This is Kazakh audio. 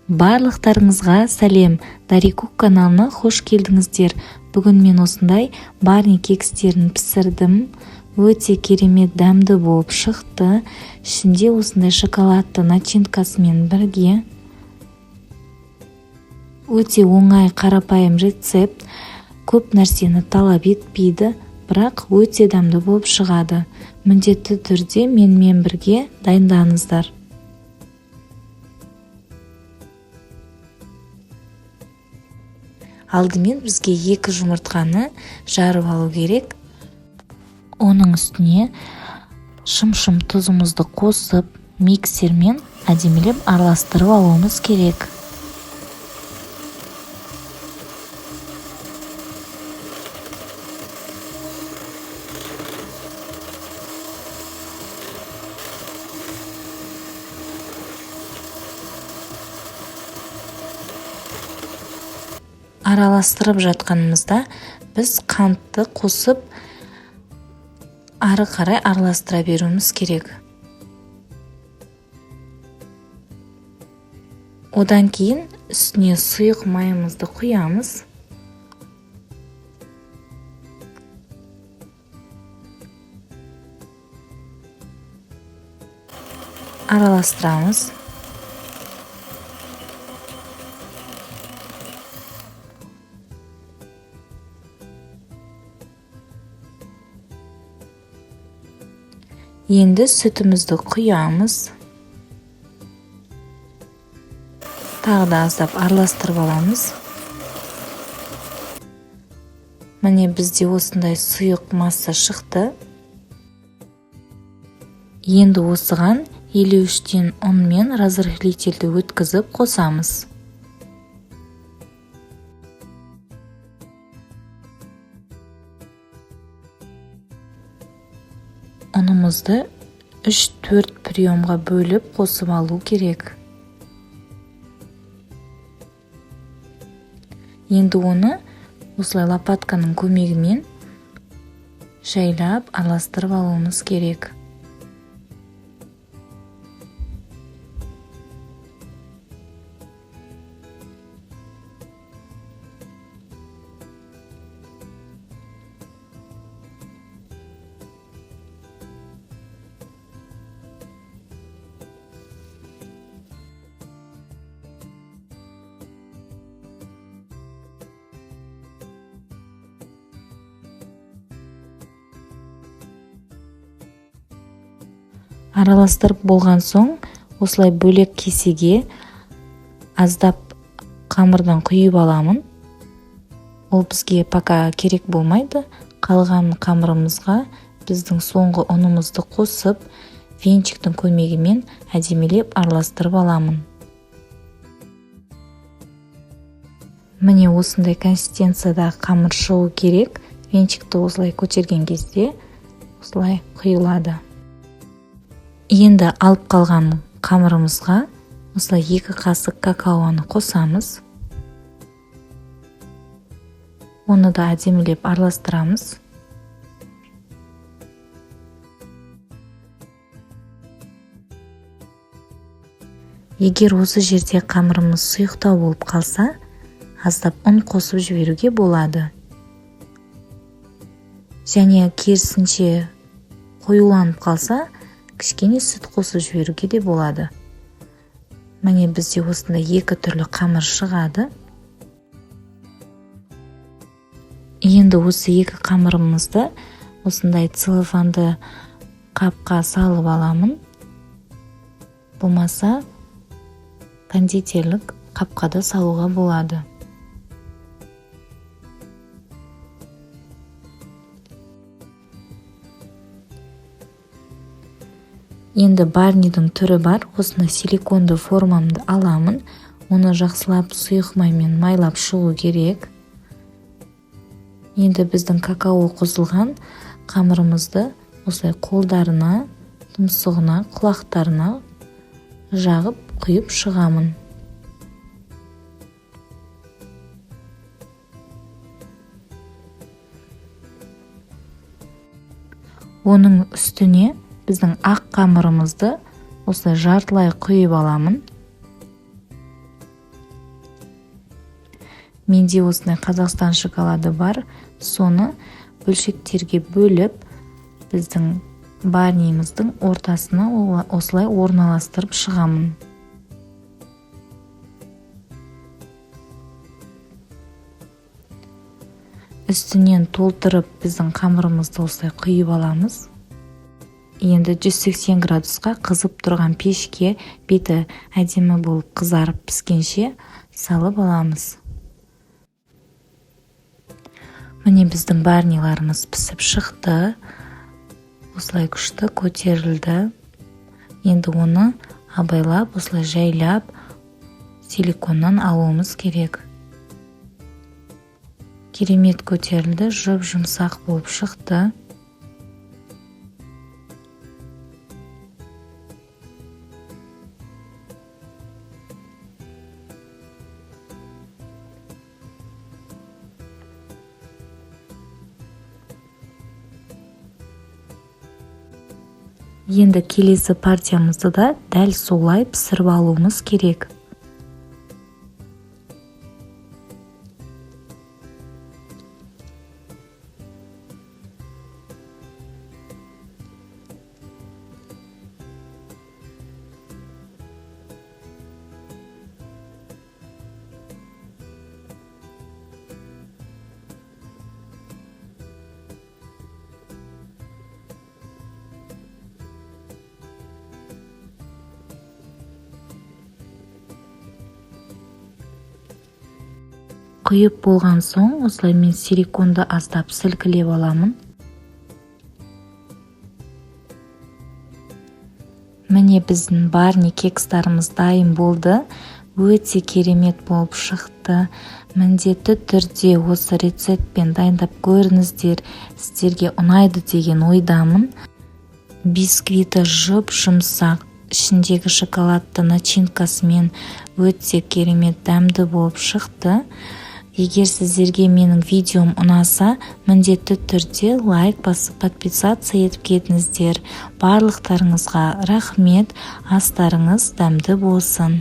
Барлықтарыңызға сәлем, Дарикук каналына хош келдіңіздер. Бүгін мен осындай барни кекстерін пісірдім. Өте керемет дәмді болып шықты. Ішінде осындай шоколадты начинкасымен бірге. Өте оңай, қарапайым рецепт. Көп нәрсені талап етпейді, бірақ өте дәмді болып шығады. Міндетті түрде менімен бірге дайындаңыздар. Алдымен бізге 2 жұмыртқаны жарып алу керек. Оның үстіне шым-шым тұзымызды қосып, миксермен әдемілеп араластырып алуымыз керек. Араластырып жатқанымызда біз қантты қосып, ары қарай араластыра беруіміз керек. Одан кейін үстіне сұйық майымызды құямыз. Араластырамыз. Енді сүтімізді құямыз. Тағы да аздап араластырып аламыз. Міне бізде осындай сұйық масса шықты. Енді осыған 53-тен ұн мен разрыхлительді өткізіп қосамыз. Ұнымызды 3-4 приемға бөліп қосып алу керек. Енді оны осылай лопатканың көмегімен жайлап араластырып алуымыз керек. Араластырып болған соң, осылай бөлек кесеге аздап қамырдан құйып аламын. Ол бізге пока керек болмайды. Қалған қамырымызға біздің соңғы ұнымызды қосып, венчиктің көмегімен әдемілеп араластырып аламын. Міне осындай консистенцияда қамыр шығу керек. Венчикті осылай көтерген кезде осылай құйылады. Енді алып қалған қамырымызға осылай 2 қасық какаоны қосамыз. Оны да әдемілеп араластырамыз. Егер осы жерде қамырымыз сұйықтау болып қалса, аздап ұн қосып жіберуге болады. Және керісінше қоюланып қалса, кішкене сүт қосып жіберуге де болады. Міне бізде осында 2 түрлі қамыр шығады. Енді осы 2 қамырымызды осындай целлофанды қапқа салып аламын. Болмаса кондитерлік қапқа да салуға болады. Енді барнидің түрі бар. Осында силиконды формамды аламын. Оны жақсылап сұйық маймен майлап шығу керек. Енді біздің какао қосылған қамырымызды осылай қолдарына, тұмсығына, құлақтарына жағып құйып шығамын. Оның үстіне біздің ақ қамырымызды осылай жартылай құйып аламын. Менде осындай Қазақстан шоколады бар. Соны бөлшектерге бөліп, біздің барниіміздің ортасына осылай орналастырып шығамын. Үстінен толтырып біздің қамырымызды осылай құйып аламыз. Енді 180 градусқа қызып тұрған пешке беті әдемі болып қызарып піскенше салып аламыз. Міне біздің барниларымыз пісіп шықты. Осылай күшті көтерілді. Енді оны абайлап, осылай жайлап силиконнан алуымыз керек. Керемет көтерілді, жұп-жұмсақ болып шықты. Енді келесі партиямызды да дәл солай пісіріп алуымыз керек. Құйып болған соң, осылай мен силиконды аздап сілкілеп аламын. Міне біздің барни кекстарымыз дайын болды. Өте керемет болып шықты. Міндетті түрде осы рецептпен дайындап көріңіздер. Сіздерге ұнайды деген ойдамын. Бисквиті жұп-жұмсақ, ішіндегі шоколадты начинкасымен өте керемет дәмді болып шықты. Егер сіздерге менің видеом ұнаса, міндетті түрде лайк басып подписаться етіп кетіңіздер. Барлықтарыңызға рахмет, астарыңыз дәмді болсын.